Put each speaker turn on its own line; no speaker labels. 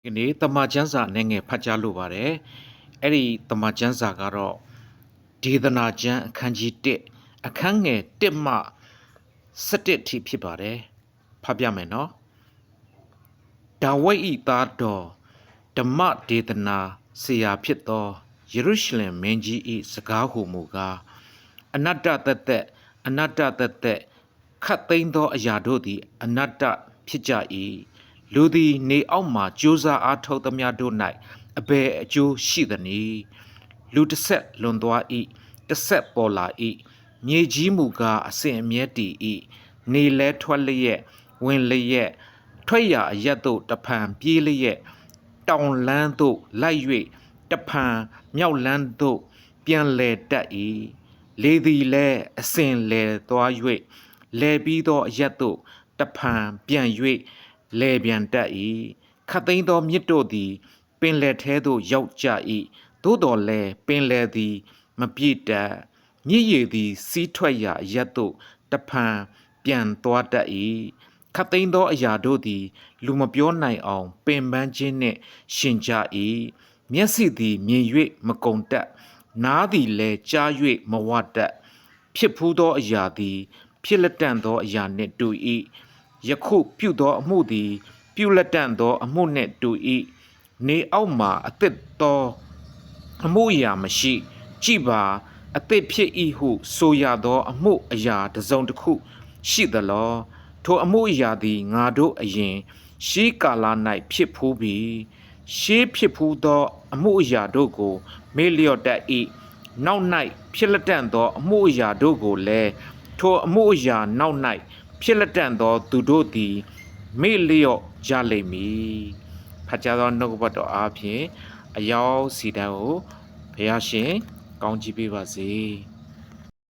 ဒီနေ့တမန်ကျမ်းစာနဲ့ငယ်ဖတ်ကြားလိုပါတယ်အဲ့ဒီတမန်ကျမ်းစာကတော့ဒေသနာကျမ်းအခန်းကြီး1အခန်းငယ်1မှ17ထိဖြစ်ပါတယ်ဖတ်ပြမယ်နော်ဒါဝိဒ်၏သားတော်ဓမ္မဒေသနာဆရာဖြစ်သောယေရုရှလင်မင်းကြီး၏စကားဟူမူကားအနတ္တတသက်ခတ်သိမ်းသောအရာတို့သည်အနတ္တဖြစ်ကြ၏လူသည်နေအောက်မှကြိုးစားအားထုတ်သမျှတို့၌အဘယ်အကျိုးရှိသနည်းလူတစ်ဆက်လွန်သွား၏တစ်ဆက်ပေါ်လာ၏မြေကြီးမူကားအစဉ်အမြဲတည်၏နေလဲထွက်လျက်ဝင်လျက်ထွက်ရာအရက်သို့တဖန်ပြေးလျက်တောင်လန်းသို့လိုက်၍တဖန်မြောက်လန်းသို့ပြန်လဲတတ်၏လေသည်လည်းအစဉ်လဲသွား၍လဲပြီးသောအရက်သို့တဖန်ပြန်၍လဲပြန်တတ်၏ခတ်သိမ်းသောမြစ်တို့သည်ပင်လယ်ထဲသို့ရောက်ကြ၏သို့တော်လည်းပင်လယ်သည်မပြည့်တတ်မြစ်ရည်သည်စီးထွက်ရာအရက်သို့တဖန်ပြန်သွားတတ်၏ခတ်သိမ်းသောအရာတို့သည်လူမပြောနိုင်အောင်ပင်ပန်းခြင်းနှင့်ရှင်ကြ၏မျက်စိသည်မြင်၍မကုန်တတ်နားသည်လည်းကြား၍မဝတတ်ဖြစ်ဖူးသောအရာသည်ဖြစ်လက်တန့်သောအရာနှင့်တူ၏ယခုပြုသောအမှုသည်ပြုလက်တန့်သောအမှုနှင့်တူ၏နေအောက်မှအသစ်သောအမှုအရာမရှိကြည်ပါအသစ်ဖြစ်၏ဟုဆိုရသောအမှုအရာတစ်စုံတစ်ခုရှိသလောထိုအမှုအရာသည်ငါတို့အရင်ရှေးကာလ၌ဖြစ်ဖူးပြီရှေးဖြစ်ဖူးသောအမှုအရာတို့ကိုမေ့လျော့တတ်၏နောက်၌ဖြစ်လက်တန့်သောအမှုအရာတို့ကိုလည်းထိုအမှုအရာနောက်၌ဖြစ်လက်တန့်သောသူတို့သည်မေ့လျော့ကြလိမ့်မည်ဖတ်ကြားသောနှုတ်ကပတ်တော်အားဖြင့်အယောက်စီတန်းကိုဘုရားရှင်ကောင်းချီးပေးပါစေ